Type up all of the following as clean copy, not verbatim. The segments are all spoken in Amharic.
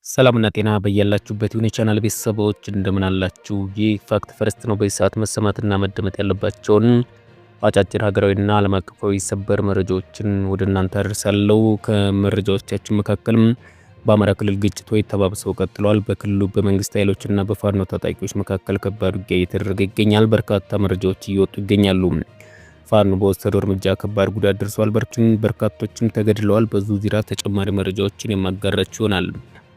ሰላምና ጤና በያላችሁበት ይሁን የቻናል ቤተሰቦች እንደምን አላችሁ? ይህ ፋክት ፈርስት ነው። በዚህ ሰዓት መሰማትና መደመጥ ያለባቸውን አጫጭር ሀገራዊና ዓለም አቀፋዊ ሰበር መረጃዎችን ወደ እናንተ አደርሳለሁ። ከመረጃዎቻችን መካከልም በአማራ ክልል ግጭቶች ተባብሰው ቀጥለዋል። በክልሉ በመንግስት ኃይሎችና በፋኖ ታጣቂዎች መካከል ከባድ ውጊያ እየተደረገ ይገኛል። በርካታ መረጃዎች እየወጡ ይገኛሉ። ፋኖ በወሰደው እርምጃ ከባድ ጉዳት ደርሷል። በርካቶችም ተገድለዋል። በዚሁ ዙሪያ ተጨማሪ መረጃዎችን የማጋራችሁ ይሆናል።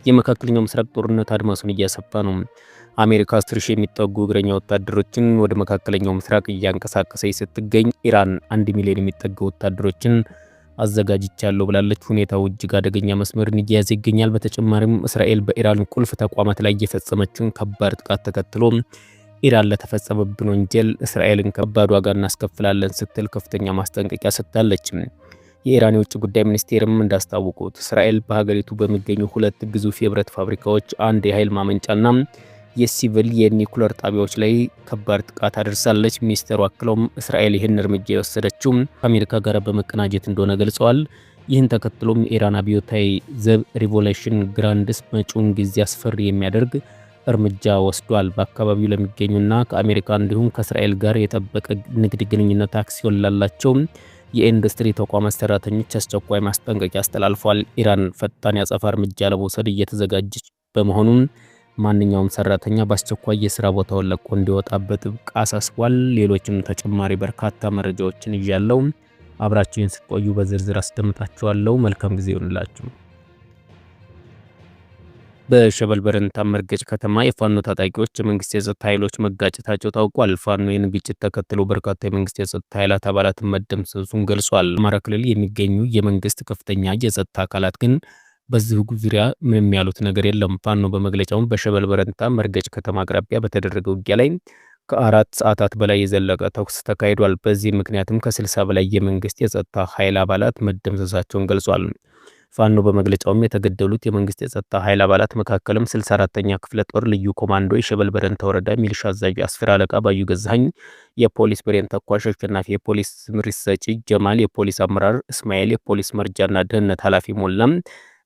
የመካከለኛው ምስራቅ ጦርነት አድማሱን እያሰፋ ነው። አሜሪካ 10,000 የሚጠጉ እግረኛ ወታደሮችን ወደ መካከለኛው ምስራቅ እያንቀሳቀሰች ስትገኝ ኢራን 1 ሚሊዮን የሚጠጉ ወታደሮችን አዘጋጅቻለሁ ብላለች። ሁኔታው እጅግ አደገኛ መስመርን እየያዘ ይገኛል። በተጨማሪም እስራኤል በኢራን ቁልፍ ተቋማት ላይ የፈጸመችውን ከባድ ጥቃት ተከትሎ ኢራን ለተፈጸመብን ወንጀል እስራኤልን ከባድ ዋጋ እናስከፍላለን ስትል ከፍተኛ ማስጠንቀቂያ ሰጥታለች። የኢራን የውጭ ጉዳይ ሚኒስቴርም እንዳስታወቁት እስራኤል በሀገሪቱ በሚገኙ ሁለት ግዙፍ የብረት ፋብሪካዎች፣ አንድ የኃይል ማመንጫና የሲቪል የኒኩለር ጣቢያዎች ላይ ከባድ ጥቃት አድርሳለች። ሚኒስቴሩ አክለውም እስራኤል ይህን እርምጃ የወሰደችው ከአሜሪካ ጋር በመቀናጀት እንደሆነ ገልጸዋል። ይህን ተከትሎም የኢራን አብዮታዊ ዘብ ሪቮሉሽን ጋርድስ መጪውን ጊዜ አስፈሪ የሚያደርግ እርምጃ ወስዷል። በአካባቢው ለሚገኙና ከአሜሪካ እንዲሁም ከእስራኤል ጋር የጠበቀ ንግድ ግንኙነት አክሲዮን ላላቸው የኢንዱስትሪ ተቋማት ሰራተኞች አስቸኳይ ማስጠንቀቂያ አስተላልፏል። ኢራን ፈጣን ያጸፋ እርምጃ ለመውሰድ እየተዘጋጀች በመሆኑም ማንኛውም ሰራተኛ በአስቸኳይ የስራ ቦታውን ለቆ እንዲወጣ በጥብቅ አሳስቧል። ሌሎችም ተጨማሪ በርካታ መረጃዎችን ይዣለሁ። አብራችሁን ስትቆዩ በዝርዝር አስደምጣችኋለሁ። መልካም ጊዜ ይሁንላችሁ። በሸበል በረንታ መርገጭ ከተማ የፋኖ ታጣቂዎች የመንግስት የጸጥታ ኃይሎች መጋጨታቸው ታውቋል። ፋኖ ይህን ግጭት ተከትሎ በርካታ የመንግስት የጸጥታ ኃይላት አባላትን መደምሰሱን ገልጿል። አማራ ክልል የሚገኙ የመንግስት ከፍተኛ የጸጥታ አካላት ግን በዚህ ዙሪያ ምንም ያሉት ነገር የለም። ፋኖ በመግለጫው በሸበል በረንታ መርገጭ ከተማ አቅራቢያ በተደረገ ውጊያ ላይ ከ4 ሰዓታት በላይ የዘለቀ ተኩስ ተካሂዷል። በዚህ ምክንያትም ከ60 በላይ የመንግስት የጸጥታ ኃይል አባላት መደምሰሳቸውን ገልጿል። ፋኖ በመግለጫውም የተገደሉት የመንግስት የጸጥታ ኃይል አባላት መካከልም 64ኛ ክፍለ ጦር ልዩ ኮማንዶ የሸበል በረንታ ወረዳ ሚሊሻ አዛዥ አስፈር አለቃ ባዩ ገዛኸኝ፣ የፖሊስ ብሬን ተኳሽ አሸናፊ፣ የፖሊስ ምሪት ሰጪ ጀማል፣ የፖሊስ አመራር እስማኤል፣ የፖሊስ መርጃና ደህንነት ኃላፊ ሞላም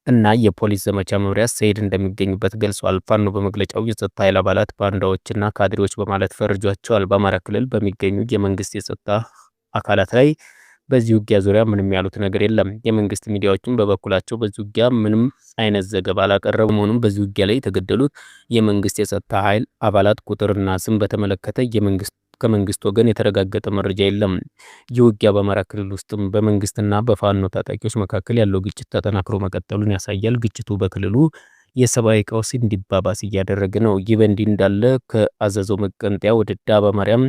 እና የፖሊስ ዘመቻ መምሪያ ሰይድ እንደሚገኙበት ገልጿል። ፋኖ በመግለጫው የጸጥታ ኃይል አባላት ባንዳዎችና ካድሬዎች በማለት ፈርጇቸዋል። በአማራ ክልል በሚገኙ የመንግስት የጸጥታ አካላት ላይ በዚህ ውጊያ ዙሪያ ምንም ያሉት ነገር የለም። የመንግስት ሚዲያዎችም በበኩላቸው በዚህ ውጊያ ምንም አይነት ዘገባ አላቀረቡም። ሆኖም በዚህ ውጊያ ላይ የተገደሉት የመንግስት የጸጥታ ኃይል አባላት ቁጥርና ስም በተመለከተ ከመንግስት ወገን የተረጋገጠ መረጃ የለም። ይህ ውጊያ በአማራ ክልል ውስጥም በመንግስትና በፋኖ ታጣቂዎች መካከል ያለው ግጭት ተጠናክሮ መቀጠሉን ያሳያል። ግጭቱ በክልሉ የሰብአዊ ቀውስ እንዲባባስ እያደረገ ነው። ይህ በእንዲህ እንዳለ ከአዘዞ መቀንጠያ ወደ ዳባ ማርያም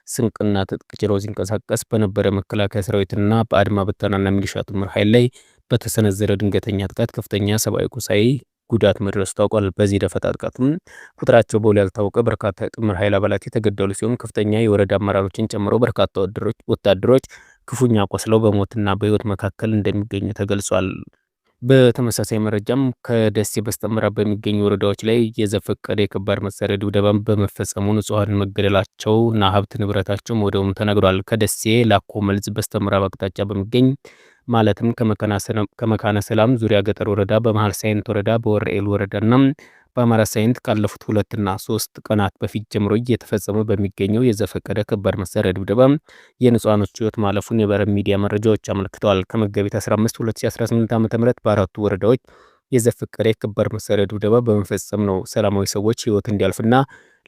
ስንቅና ትጥቅ ጭኖ ሲንቀሳቀስ በነበረ መከላከያ ሰራዊትና በአድማ በተናና ሚሊሻ ጥምር ኃይል ላይ በተሰነዘረ ድንገተኛ ጥቃት ከፍተኛ ሰብአዊ ቁሳዊ ጉዳት መድረሱ ታውቋል። በዚህ ደፈጣ ጥቃትም ቁጥራቸው በውል ያልታወቀ በርካታ የጥምር ኃይል አባላት የተገደሉ ሲሆን ከፍተኛ የወረዳ አመራሮችን ጨምሮ በርካታ ወታደሮች ክፉኛ ቆስለው በሞትና በህይወት መካከል እንደሚገኙ ተገልጿል። በተመሳሳይ መረጃም ከደሴ በስተምዕራብ በሚገኙ ወረዳዎች ላይ የዘፈቀደ የከባድ መሳሪያ ድብደባን በመፈጸሙ ንጹሃን መገደላቸውና ሀብት ንብረታቸው መውደሙ ተነግሯል። ከደሴ ላኮ መልዝ በስተምዕራብ አቅጣጫ በሚገኝ ማለትም ከመካነ ሰላም ዙሪያ ገጠር ወረዳ፣ በመሃል ሳይንት ወረዳ፣ በወረኤል ወረዳና በአማራ ሳይንት ካለፉት 2 እና 3 ቀናት በፊት ጀምሮ እየተፈጸመ በሚገኘው የዘፈቀደ ከባድ መሳሪያ ድብደባ የንጹሃኖች ህይወት ማለፉን የበረም ሚዲያ መረጃዎች አመልክተዋል። ከመጋቢት 15 2018 ዓ.ም በአራቱ ወረዳዎች የዘፈቀደ የከባድ መሳሪያ ድብደባ በመፈጸም ነው ሰላማዊ ሰዎች ህይወት እንዲያልፍና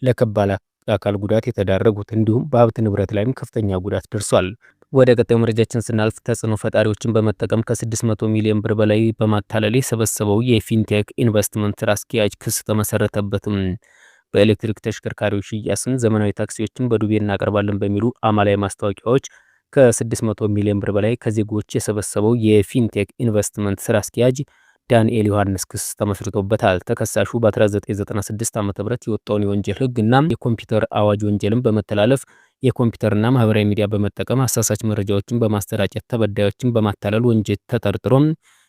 ለከባድ አካል ጉዳት የተዳረጉት። እንዲሁም በሀብት ንብረት ላይም ከፍተኛ ጉዳት ደርሷል። ወደ ቀጣዩ መረጃችን ስናልፍ ተጽዕኖ ፈጣሪዎችን በመጠቀም ከ600 ሚሊዮን ብር በላይ በማታለል የሰበሰበው የፊንቴክ ኢንቨስትመንት ስራ አስኪያጅ ክስ ተመሰረተበትም። በኤሌክትሪክ ተሽከርካሪዎች ሽያጭን፣ ዘመናዊ ታክሲዎችን በዱቤ እናቀርባለን በሚሉ አማላይ ማስታወቂያዎች ከ600 ሚሊዮን ብር በላይ ከዜጎች የሰበሰበው የፊንቴክ ኢንቨስትመንት ስራ አስኪያጅ ዳንኤል ዮሐንስ ክስ ተመስርቶበታል። ተከሳሹ በ1996 ዓ.ም የወጣውን የወንጀል ህግ እና የኮምፒውተር አዋጅ ወንጀልን በመተላለፍ የኮምፒውተርና ማህበራዊ ሚዲያ በመጠቀም አሳሳች መረጃዎችን በማስተራጨት ተበዳዮችን በማታለል ወንጀል ተጠርጥሮም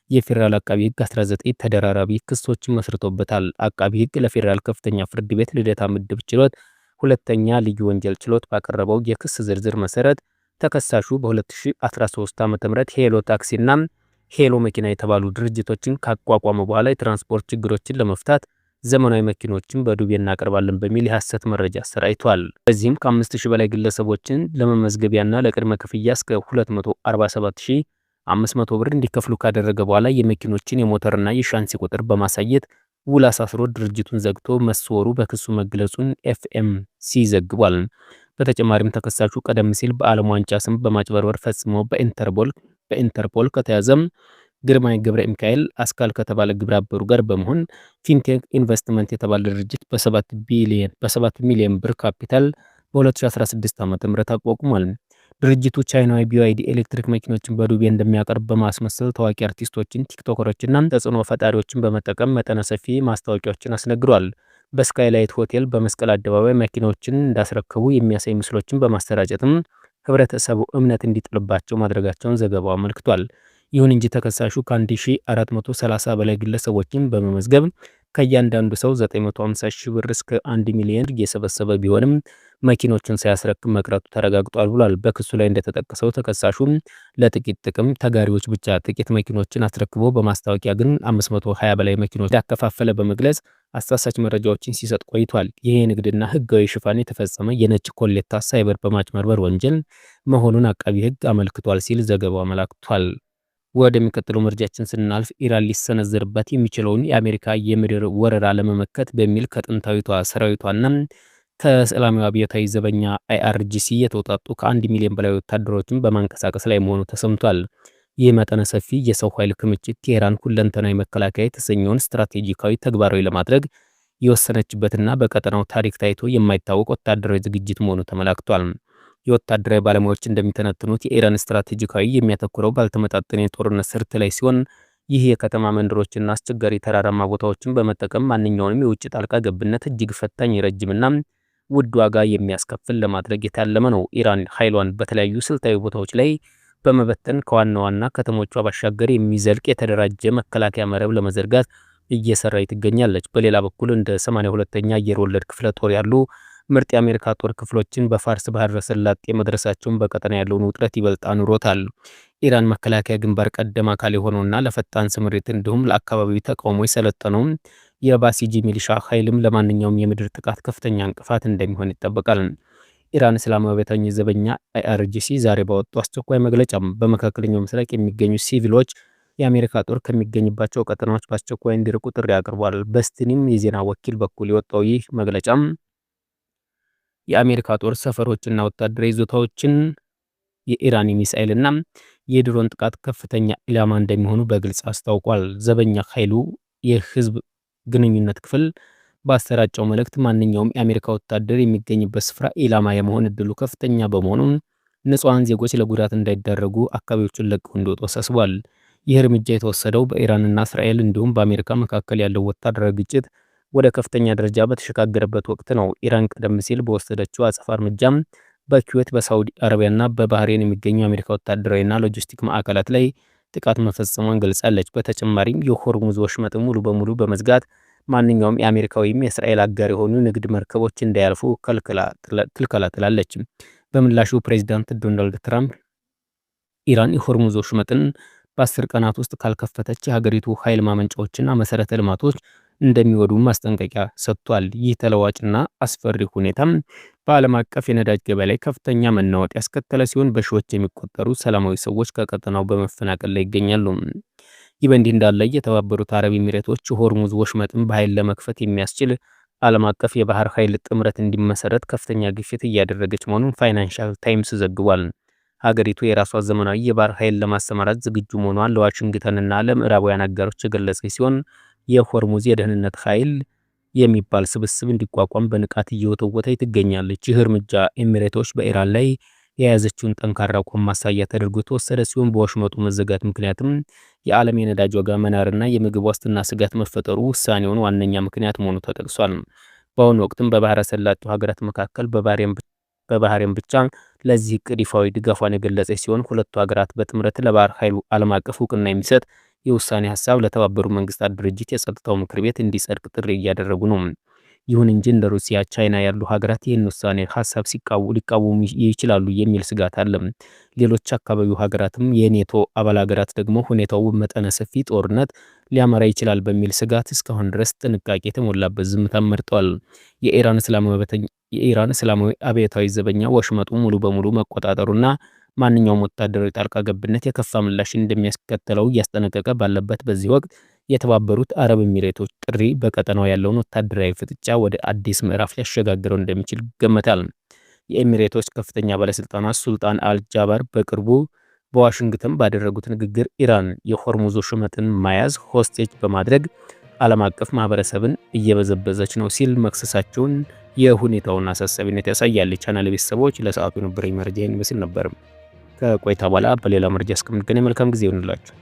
የፌዴራል አቃቢ ህግ 19 ተደራራቢ ክሶችን መስርቶበታል። አቃቢ ህግ ለፌዴራል ከፍተኛ ፍርድ ቤት ልደታ ምድብ ችሎት ሁለተኛ ልዩ ወንጀል ችሎት ባቀረበው የክስ ዝርዝር መሰረት ተከሳሹ በ2013 ዓ.ም ሄሎ ታክሲና ሄሎ መኪና የተባሉ ድርጅቶችን ካቋቋመ በኋላ የትራንስፖርት ችግሮችን ለመፍታት ዘመናዊ መኪኖችን በዱቤ እናቀርባለን በሚል የሐሰት መረጃ አሰራጭቷል። በዚህም ከ5000 በላይ ግለሰቦችን ለመመዝገቢያና ለቅድመ ክፍያ እስከ 247500 ብር እንዲከፍሉ ካደረገ በኋላ የመኪኖችን የሞተርና የሻንሲ ቁጥር በማሳየት ውል አሳስሮ ድርጅቱን ዘግቶ መሰወሩ በክሱ መግለጹን ኤፍኤምሲ ዘግቧል። በተጨማሪም ተከሳሹ ቀደም ሲል በዓለም ዋንጫ ስም በማጭበርበር ፈጽሞ በኢንተርፖል ከተያዘም ግርማይ ገብረ ሚካኤል አስካል ከተባለ ግብረ አበሩ ጋር በመሆን ፊንቴክ ኢንቨስትመንት የተባለ ድርጅት በ7 ሚሊዮን ብር ካፒታል በ2016 ዓ.ም አቋቁሟል። ድርጅቱ ቻይናዊ BYD ኤሌክትሪክ መኪኖችን በዱቤ እንደሚያቀርብ በማስመሰል ታዋቂ አርቲስቶችን፣ ቲክቶከሮችና ተጽዕኖ ፈጣሪዎችን በመጠቀም መጠነ ሰፊ ማስታወቂያዎችን አስነግሯል። በስካይላይት ሆቴል በመስቀል አደባባይ መኪናዎችን እንዳስረከቡ የሚያሳይ ምስሎችን በማሰራጨትም ህብረተሰቡ እምነት እንዲጥልባቸው ማድረጋቸውን ዘገባው አመልክቷል። ይሁን እንጂ ተከሳሹ ከ1430 በላይ ግለሰቦችን በመመዝገብ ከእያንዳንዱ ሰው 950 ሺህ ብር እስከ 1 ሚሊዮን እየሰበሰበ ቢሆንም መኪኖቹን ሳያስረክብ መቅረቱ ተረጋግጧል ብሏል። በክሱ ላይ እንደተጠቀሰው ተከሳሹ ለጥቂት ጥቅም ተጋሪዎች ብቻ ጥቂት መኪኖችን አስረክቦ በማስታወቂያ ግን 520 በላይ መኪኖች እንዳከፋፈለ በመግለጽ አሳሳች መረጃዎችን ሲሰጥ ቆይቷል። ይህ የንግድና ህጋዊ ሽፋን የተፈጸመ የነጭ ኮሌታ ሳይበር በማጭበርበር ወንጀል መሆኑን አቃቢ ህግ አመልክቷል ሲል ዘገባው አመላክቷል። ወደሚቀጥለው መረጃችን ስናልፍ ኢራን ሊሰነዘርባት የሚችለውን የአሜሪካ የምድር ወረራ ለመመከት በሚል ከጥንታዊቷ ሰራዊቷና ከእስላማዊ አብዮታዊ ዘበኛ IRGC የተውጣጡ ከ1 ሚሊዮን በላይ ወታደሮችን በማንቀሳቀስ ላይ መሆኑ ተሰምቷል። ይህ መጠነ ሰፊ የሰው ኃይል ክምችት የኢራን ሁለንተናዊ መከላከያ የተሰኘውን ስትራቴጂካዊ ተግባራዊ ለማድረግ የወሰነችበትና በቀጠናው ታሪክ ታይቶ የማይታወቅ ወታደራዊ ዝግጅት መሆኑ ተመላክቷል። የወታደራዊ ባለሙያዎች እንደሚተነትኑት የኢራን ስትራቴጂካዊ የሚያተኩረው ባልተመጣጠነ የጦርነት ስርት ላይ ሲሆን ይህ የከተማ መንደሮችና አስቸጋሪ ተራራማ ቦታዎችን በመጠቀም ማንኛውንም የውጭ ጣልቃ ገብነት እጅግ ፈታኝ ረጅምና ውድ ዋጋ የሚያስከፍል ለማድረግ የታለመ ነው። ኢራን ኃይሏን በተለያዩ ስልታዊ ቦታዎች ላይ በመበተን ከዋና ዋና ከተሞቿ ባሻገር የሚዘልቅ የተደራጀ መከላከያ መረብ ለመዘርጋት እየሰራች ትገኛለች። በሌላ በኩል እንደ 82ኛ አየር ወለድ ክፍለ ጦር ያሉ ምርጥ የአሜሪካ ጦር ክፍሎችን በፋርስ ባህረ ሰላጤ መድረሳቸውን በቀጠና ያለውን ውጥረት ይበልጥ አኑሮታል። ኢራን መከላከያ ግንባር ቀደም አካል የሆነውና ለፈጣን ስምሪት እንዲሁም ለአካባቢው ተቃውሞ የሰለጠነው የባሲጂ ሚሊሻ ኃይልም ለማንኛውም የምድር ጥቃት ከፍተኛ እንቅፋት እንደሚሆን ይጠበቃል። ኢራን እስላማዊ አብዮታዊ ዘበኛ IRGC ዛሬ ባወጣው አስቸኳይ መግለጫ በመካከለኛው ምስራቅ የሚገኙ ሲቪሎች የአሜሪካ ጦር ከሚገኝባቸው ቀጠናዎች በአስቸኳይ እንዲርቁ ጥሪ አቅርቧል። በስትሪም የዜና ወኪል በኩል የወጣው ይህ መግለጫም የአሜሪካ ጦር ሰፈሮችና ወታደራዊ ይዞታዎችን የኢራን ሚሳኤልና የድሮን ጥቃት ከፍተኛ ኢላማ እንደሚሆኑ በግልጽ አስታውቋል። ዘበኛ ኃይሉ የህዝብ ግንኙነት ክፍል ባሰራጨው መልእክት ማንኛውም የአሜሪካ ወታደር የሚገኝበት ስፍራ ኢላማ የመሆን እድሉ ከፍተኛ በመሆኑ ንጹሃን ዜጎች ለጉዳት እንዳይዳረጉ አካባቢዎችን ለቀው እንዲወጡ አሳስቧል። ይህ እርምጃ የተወሰደው በኢራንና እስራኤል እንዲሁም በአሜሪካ መካከል ያለው ወታደራዊ ግጭት ወደ ከፍተኛ ደረጃ በተሸጋገረበት ወቅት ነው። ኢራን ቀደም ሲል በወሰደችው አጸፋ እርምጃም በኩዌት፣ በሳውዲ አረቢያና በባህሬን የሚገኙ የአሜሪካ ወታደራዊና ሎጂስቲክ ማዕከላት ላይ ጥቃት መፈጸሟን ገልጻለች። በተጨማሪም የሆርሙዝ ወሽመጥን ሙሉ በሙሉ በመዝጋት ማንኛውም የአሜሪካ ወይም የእስራኤል አጋር የሆኑ ንግድ መርከቦች እንዳያልፉ ክልከላ ጥላለች። በምላሹ ፕሬዚዳንት ዶናልድ ትራምፕ ኢራን የሆርሙዝ ወሽመጥን በ10 ቀናት ውስጥ ካልከፈተች የሀገሪቱ ኃይል ማመንጫዎችና መሰረተ ልማቶች እንደሚወዱ ማስጠንቀቂያ ሰጥቷል። ይህ ተለዋጭና አስፈሪ ሁኔታም በዓለም አቀፍ የነዳጅ ገበያ ላይ ከፍተኛ መናወጥ ያስከተለ ሲሆን በሺዎች የሚቆጠሩ ሰላማዊ ሰዎች ከቀጠናው በመፈናቀል ላይ ይገኛሉ። ይህ በእንዲህ እንዳለ የተባበሩት አረብ ኤሚሬቶች ሆርሙዝ ወሽመጥን በኃይል ለመክፈት የሚያስችል ዓለም አቀፍ የባህር ኃይል ጥምረት እንዲመሰረት ከፍተኛ ግፊት እያደረገች መሆኑን ፋይናንሻል ታይምስ ዘግቧል። ሀገሪቱ የራሷ ዘመናዊ የባህር ኃይል ለማሰማራት ዝግጁ መሆኗን ለዋሽንግተንና ለምዕራባውያን አጋሮች የገለጸች ሲሆን የሆርሙዝ የደህንነት ኃይል የሚባል ስብስብ እንዲቋቋም በንቃት እየወተወተች ትገኛለች። ይህ እርምጃ ኤሚሬቶች በኢራን ላይ የያዘችውን ጠንካራ አቋም ማሳያ ተደርጎ የተወሰደ ሲሆን በወሽመጡ መዘጋት ምክንያትም የዓለም የነዳጅ ዋጋ መናርና የምግብ ዋስትና ስጋት መፈጠሩ ውሳኔውን ዋነኛ ምክንያት መሆኑ ተጠቅሷል። በአሁኑ ወቅትም በባህረ ሰላጤው ሀገራት መካከል በባህሬን ብቻ ለዚህ እቅድ ይፋዊ ድጋፏን የገለጸች ሲሆን ሁለቱ ሀገራት በጥምረት ለባህር ኃይሉ ዓለም አቀፍ እውቅና የሚሰጥ የውሳኔ ሀሳብ ለተባበሩት መንግስታት ድርጅት የጸጥታው ምክር ቤት እንዲጸድቅ ጥሪ እያደረጉ ነው። ይሁን እንጂ እንደ ሩሲያ፣ ቻይና ያሉ ሀገራት ይህን ውሳኔ ሀሳብ ሊቃወሙ ይችላሉ የሚል ስጋት አለ። ሌሎች አካባቢው ሀገራትም የኔቶ አባል ሀገራት ደግሞ ሁኔታው መጠነ ሰፊ ጦርነት ሊያመራ ይችላል በሚል ስጋት እስካሁን ድረስ ጥንቃቄ የተሞላበት ዝምታን መርጠዋል። የኢራን እስላማዊ አብዮታዊ ዘበኛ ወሽመጡ ሙሉ በሙሉ መቆጣጠሩና ማንኛውም ወታደራዊ ጣልቃ ገብነት የከፋ ምላሽ እንደሚያስከትለው እያስጠነቀቀ ባለበት በዚህ ወቅት የተባበሩት አረብ ኤሚሬቶች ጥሪ በቀጠናው ያለውን ወታደራዊ ፍጥጫ ወደ አዲስ ምዕራፍ ሊያሸጋግረው እንደሚችል ይገመታል። የኤሚሬቶች ከፍተኛ ባለስልጣናት ሱልጣን አልጃባር በቅርቡ በዋሽንግተን ባደረጉት ንግግር ኢራን የሆርሙዝ ወሽመጥን መያዝ ሆስቴጅ በማድረግ ዓለም አቀፍ ማህበረሰብን እየበዘበዘች ነው ሲል መክሰሳቸውን የሁኔታውን አሳሳቢነት ያሳያል። ቻናል ቤተሰቦች ለሰዓቱ የነበረኝ መረጃ ይመስል ነበር። ከቆይታ በኋላ በሌላ መረጃ እስከምንገናኝ መልካም ጊዜ ይሁንላችሁ።